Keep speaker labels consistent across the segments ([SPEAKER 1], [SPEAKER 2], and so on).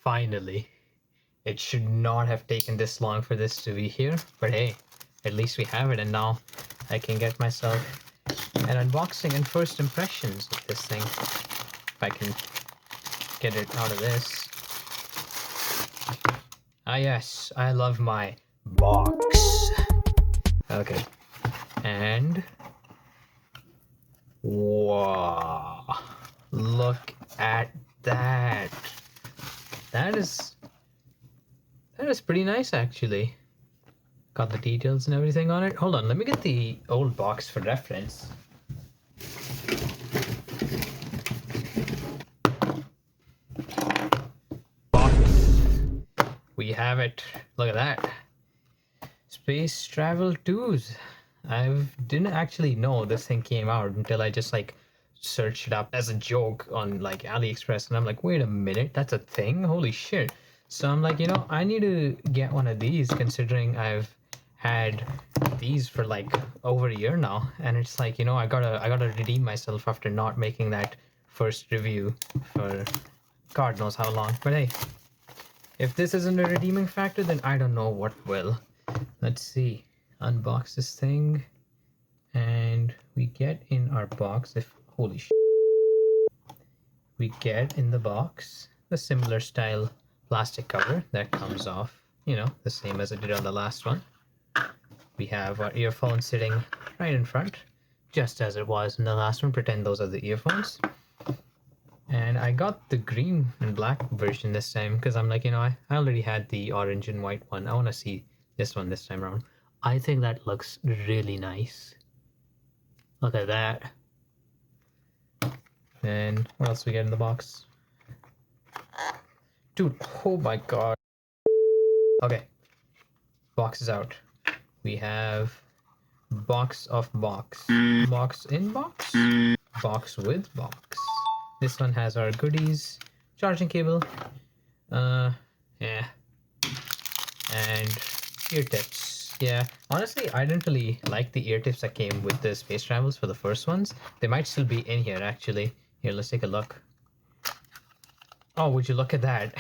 [SPEAKER 1] Finally. It should not have taken this long for this to be here, but hey, at least we have it, and now I can get myself an unboxing and first impressions of this thing. If I can get it out of this. Ah yes, I love my box. Okay. And wow, look at that. That is pretty nice actually. Got the details and everything on it. Hold on, let me get the old box for reference. Box. We have it. Look at that. Space Travel 2s. I didn't actually know this thing came out until I just like searched it up as a joke on like AliExpress, and I'm like, wait a minute, that's a thing? Holy shit. So I'm like, I need to get one of these considering I've had these for like over a year now, and it's like, I gotta redeem myself after not making that first review for God knows how long. But hey, if this isn't a redeeming factor, then I don't know what will. Let's see. Unbox this thing, and we get in our box. Holy sh! We get in the box the similar style plastic cover that comes off, the same as it did on the last one. We have our earphones sitting right in front, just as it was in the last one. Pretend those are the earphones. And I got the green and black version this time because I'm like, I already had the orange and white one. I want to see this one this time around. I think that looks really nice. Look at that. And what else we get in the box? Dude, oh my god. Okay. Box is out. We have box of box. Box in box? Box with box. This one has our goodies. Charging cable. Yeah. And ear tips. Yeah, honestly, I didn't really like the ear tips that came with the Space Travels for the first ones. They might still be in here, actually. Here, let's take a look. Oh, would you look at that?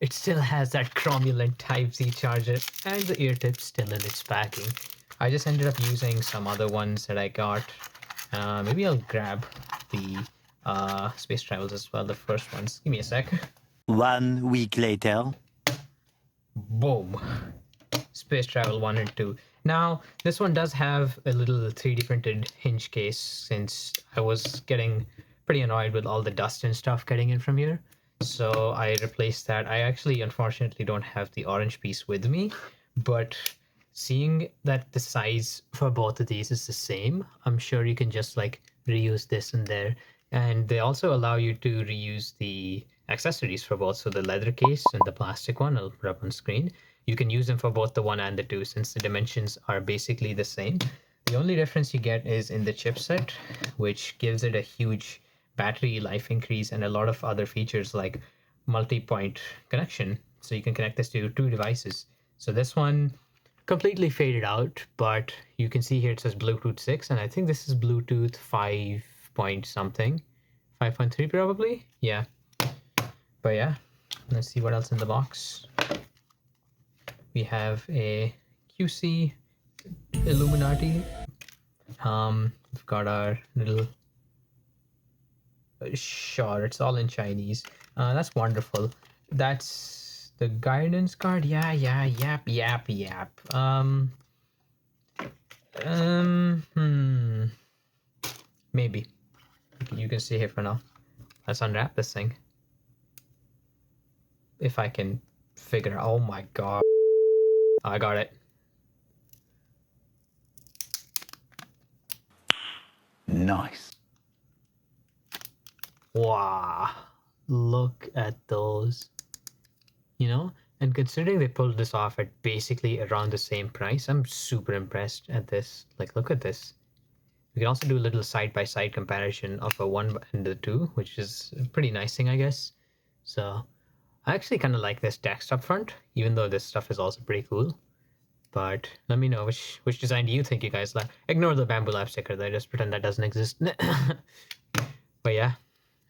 [SPEAKER 1] It still has that cromulent Type-C charger and the ear tips still in its packing. I just ended up using some other ones that I got. Maybe I'll grab the Space Travels as well, the first ones. Give me a sec.
[SPEAKER 2] 1 week later.
[SPEAKER 1] Boom. Space Travel 1 and 2. Now, this one does have a little 3D printed hinge case since I was getting pretty annoyed with all the dust and stuff getting in from here. So I replaced that. I actually, unfortunately, don't have the orange piece with me, but seeing that the size for both of these is the same, I'm sure you can just like reuse this in there. And they also allow you to reuse the accessories for both. So the leather case and the plastic one, I'll put up on screen. You can use them for both the 1 and the 2 since the dimensions are basically the same. The only difference you get is in the chipset, which gives it a huge battery life increase and a lot of other features like multi-point connection. So you can connect this to 2 devices. So this one completely faded out, but you can see here it says Bluetooth 6, and I think this is Bluetooth 5 point something. 5.3 probably? Yeah. But yeah, let's see what else in the box. We have a QC Illuminati. We've got our little sure, it's all in Chinese. That's wonderful. That's the guidance card. Yeah, yap. Maybe. You can see here for now. Let's unwrap this thing. If I can figure out. Oh my god. I got it.
[SPEAKER 2] Nice.
[SPEAKER 1] Wow. Look at those. And considering they pulled this off at basically around the same price, I'm super impressed at this. Like, look at this. We can also do a little side-by-side comparison of a 1 and the 2, which is a pretty nice thing, I guess. So I actually kind of like this text up front, even though this stuff is also pretty cool. But let me know which design do you think you guys like. Ignore the Bamboo Lab sticker there, just pretend that doesn't exist. But yeah,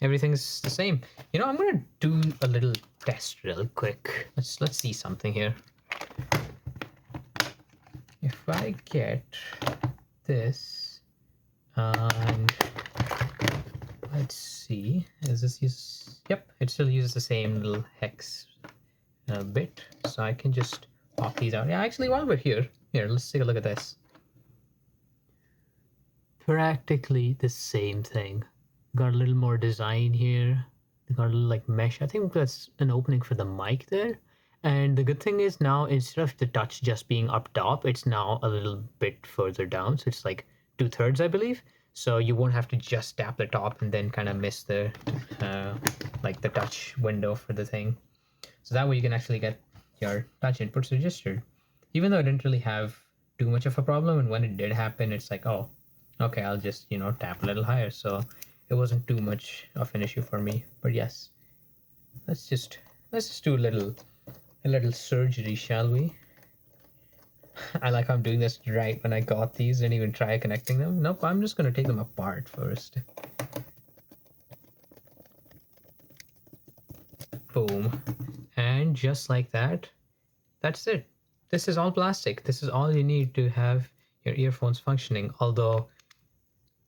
[SPEAKER 1] everything's the same. You know, I'm gonna do a little test real quick. Let's see something here. If I get this, and let's see, is this use? Yep, it still uses the same little hex bit, so I can just pop these out. Yeah, actually, while we're here, let's take a look at this. Practically the same thing. Got a little more design here. Got a little like mesh. I think that's an opening for the mic there. And the good thing is now, instead of the touch just being up top, it's now a little bit further down. So it's like 2/3, I believe. So you won't have to just tap the top and then kind of miss the like the touch window for the thing. So that way you can actually get your touch inputs registered. Even though I didn't really have too much of a problem, and when it did happen, it's like, oh, okay, I'll just, you know, tap a little higher. So it wasn't too much of an issue for me. But yes, let's just do a little surgery, shall we? I like how I'm doing this right when I got these. Didn't even try connecting them. Nope, I'm just gonna take them apart first. Boom. And just like that, that's it. This is all plastic. This is all you need to have your earphones functioning. Although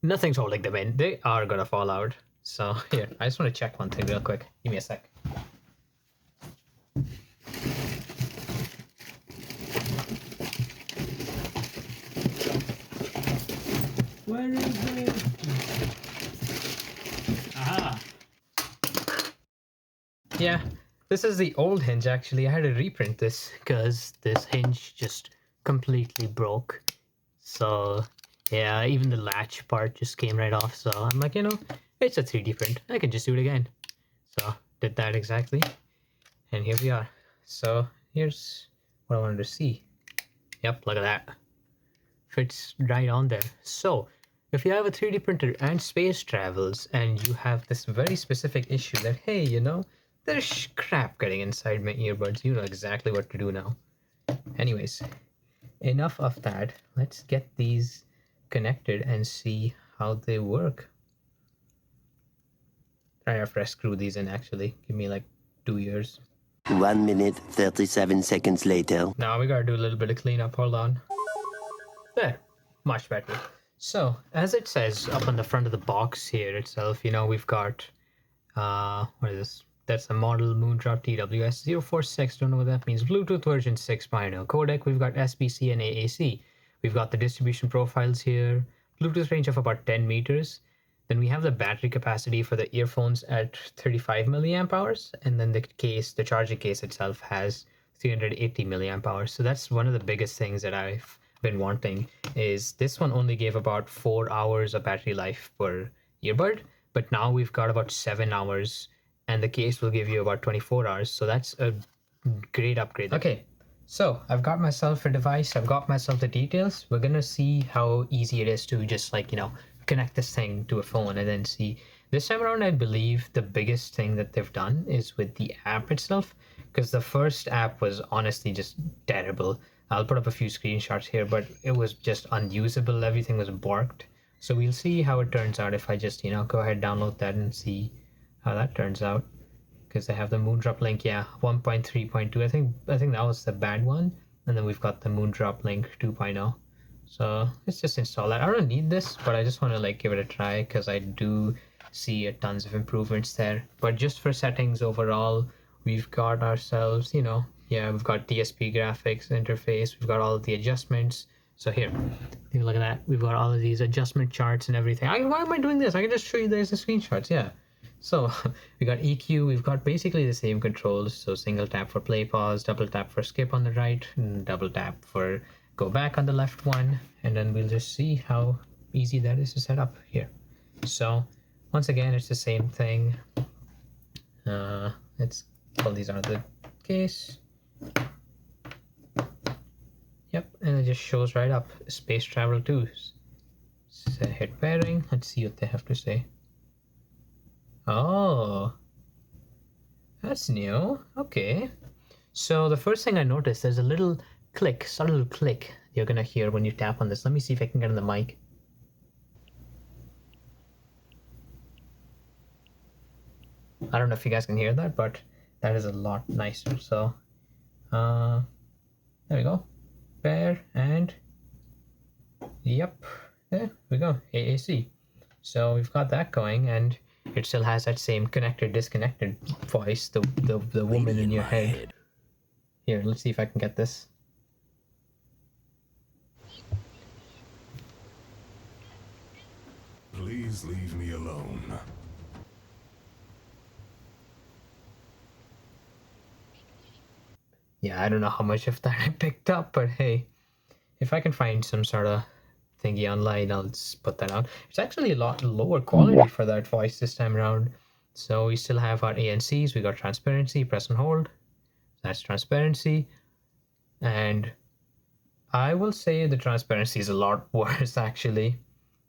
[SPEAKER 1] nothing's holding them in. They are gonna fall out. So here, I just want to check one thing real quick. Give me a sec. Where is it? Ah. Yeah, this is the old hinge actually. I had to reprint this because this hinge just completely broke. So yeah, even the latch part just came right off. So I'm like, you know, it's a 3D print. I can just do it again. So did that exactly. And here we are. So here's what I wanted to see. Yep, look at that. Fits right on there. So if you have a 3D printer and space travels and you have this very specific issue that, hey, you know, there's crap getting inside my earbuds, you know exactly what to do now. Anyways, enough of that. Let's get these connected and see how they work. I have to screw these in actually. Give me like 2 years.
[SPEAKER 2] 1 minute, 37 seconds later.
[SPEAKER 1] Now we gotta do a little bit of cleanup. Hold on. There. Much better. So, as it says up on the front of the box here itself, you know, we've got, what is this? That's a model Moondrop TWS046. Don't know what that means. Bluetooth version 6.0. Codec, we've got SBC and AAC. We've got the distribution profiles here. Bluetooth range of about 10 meters. Then we have the battery capacity for the earphones at 35 milliamp hours. And then the case, the charging case itself has 380 milliamp hours. So that's one of the biggest things that I've been wanting, is this one only gave about 4 hours of battery life per earbud. But now we've got about 7 hours, and the case will give you about 24 hours. So that's a great upgrade. Okay, so I've got myself a device. I've got myself the details. We're gonna see how easy it is to just, like, you know, connect this thing to a phone and then see. This time around, I believe the biggest thing that they've done is with the app itself, because the first app was honestly just terrible. I'll put up a few screenshots here, but it was just unusable. Everything was borked. So we'll see how it turns out if I just, you know, go ahead, download that and see how that turns out. Because they have the Moondrop link, yeah, 1.3.2. I think that was the bad one. And then we've got the Moondrop link 2.0. So let's just install that. I don't need this, but I just want to like give it a try because I do see a tons of improvements there. But just for settings overall, we've got ourselves, you know, yeah, we've got DSP graphics interface. We've got all of the adjustments. So here, look at that. We've got all of these adjustment charts and everything. Why am I doing this? I can just show you guys the screenshots. Yeah. So we got EQ. We've got basically the same controls. So single tap for play, pause, double tap for skip on the right, and double tap for go back on the left one. And then we'll just see how easy that is to set up here. So once again, it's the same thing. Let's pull these out of the case. Yep, and it just shows right up. Space travel tools. So hit pairing. Let's see what they have to say. Oh, that's new. Okay. So the first thing I noticed, there's a little click, subtle click you're gonna hear when you tap on this. Let me see if I can get on the mic. I don't know if you guys can hear that, but that is a lot nicer. So there we go. Pair and yep, there we go. AAC. So we've got that going, and it still has that same connected disconnected voice, the woman in your head. Here, let's see if I can get this.
[SPEAKER 3] Please leave me alone.
[SPEAKER 1] Yeah, I don't know how much of that I picked up, but hey, if I can find some sort of thingy online, I'll just put that out. It's actually a lot lower quality for that voice this time around. So we still have our ANCs, we got transparency, press and hold. That's transparency. And I will say the transparency is a lot worse actually.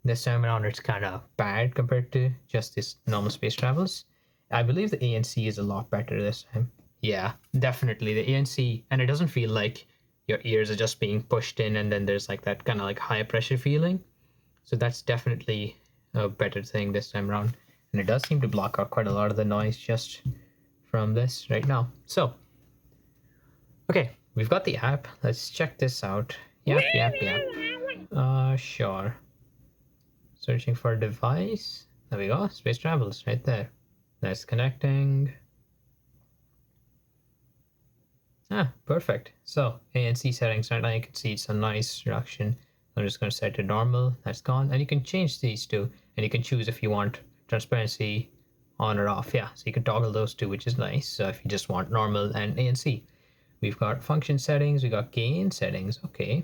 [SPEAKER 1] This time around it's kind of bad compared to just this normal space travels. I believe the ANC is a lot better this time. Yeah, definitely the ANC, and it doesn't feel like your ears are just being pushed in and then there's like that kind of like high pressure feeling. So that's definitely a better thing this time around. And it does seem to block out quite a lot of the noise just from this right now. So, okay, we've got the app. Let's check this out. Yep. Sure. Searching for a device. There we go. Space travels right there. That's connecting. Ah, perfect. So ANC settings right now, you can see it's a nice reduction. I'm just going to set it to normal. That's gone. And you can change these two, and you can choose if you want transparency on or off. Yeah, so you can toggle those two, which is nice. So if you just want normal and ANC. We've got function settings. We got gain settings. Okay.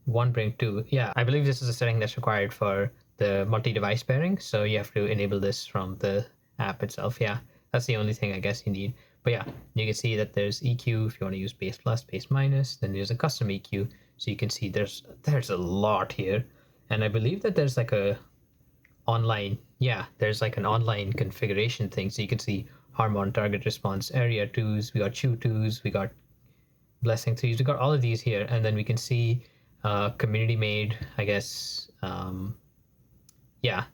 [SPEAKER 1] One bring two. Yeah, I believe this is a setting that's required for the multi-device pairing. So you have to enable this from the app itself. Yeah, that's the only thing I guess you need. But yeah, you can see that there's EQ if you want to use base plus, base minus. Then there's a custom EQ. So you can see there's a lot here. And I believe that there's like a online, yeah, there's like an online configuration thing. So you can see Harmon, target response, area 2s, we got chew 2s, we got blessing 3s, we got all of these here. And then we can see community made, I guess, yeah,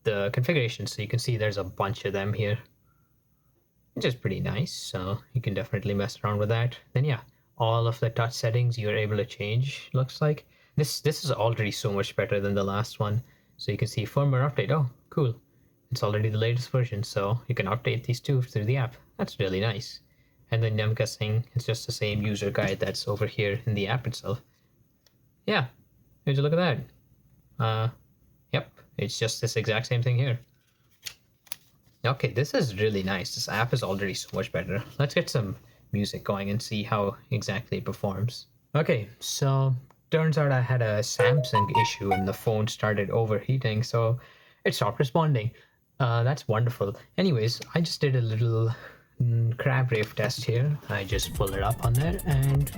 [SPEAKER 1] the configuration. So you can see there's a bunch of them here, which is pretty nice. So you can definitely mess around with that. Then yeah, all of the touch settings you're able to change. Looks like this is already so much better than the last one. So you can see firmware update. Oh, cool. It's already the latest version, so you can update these two through the app. That's really nice. And then I'm guessing it's just the same user guide that's over here in the app itself. Yeah, would you look at that? Yep, it's just this exact same thing here. Okay, this is really nice. This app is already so much better. Let's get some music going and see how exactly it performs. Okay, so turns out I had a Samsung issue and the phone started overheating, so it stopped responding. That's wonderful. Anyways, I just did a little crab rave test here. I just pulled it up on there, and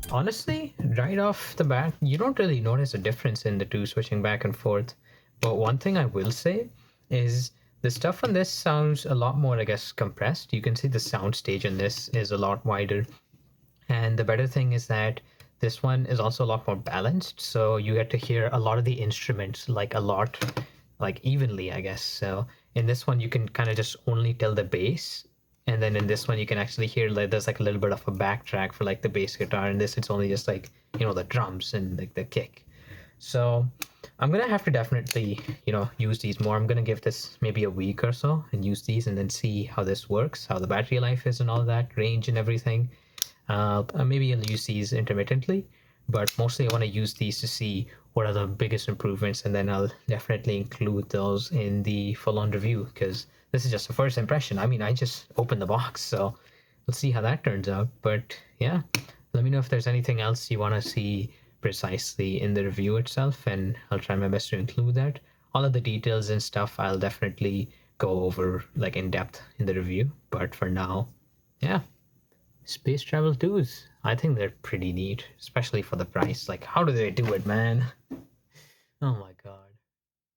[SPEAKER 1] honestly, right off the bat, you don't really notice a difference in the two switching back and forth. But one thing I will say is the stuff on this sounds a lot more, I guess, compressed. You can see the sound stage in this is a lot wider. And the better thing is that this one is also a lot more balanced. So you get to hear a lot of the instruments like a lot, like evenly, I guess. So in this one, you can kind of just only tell the bass. And then in this one, you can actually hear like there's like a little bit of a backtrack for like the bass guitar. In this, it's only just like, you know, the drums and like the kick. So I'm gonna have to definitely, you know, use these more. I'm gonna give this maybe a week or so and use these and then see how this works, how the battery life is and all that, range and everything. Maybe I'll use these intermittently, but mostly I want to use these to see what are the biggest improvements, and then I'll definitely include those in the full-on review, because this is just a first impression. I mean, I just opened the box, so we'll see how that turns out. But yeah, let me know if there's anything else you want to see precisely in the review itself, and I'll try my best to include that. All of the details and stuff I'll definitely go over like in depth in the review, but for now, yeah. Space Travel 2s, I think they're pretty neat, especially for the price. Like, how do they do it, man? Oh my god.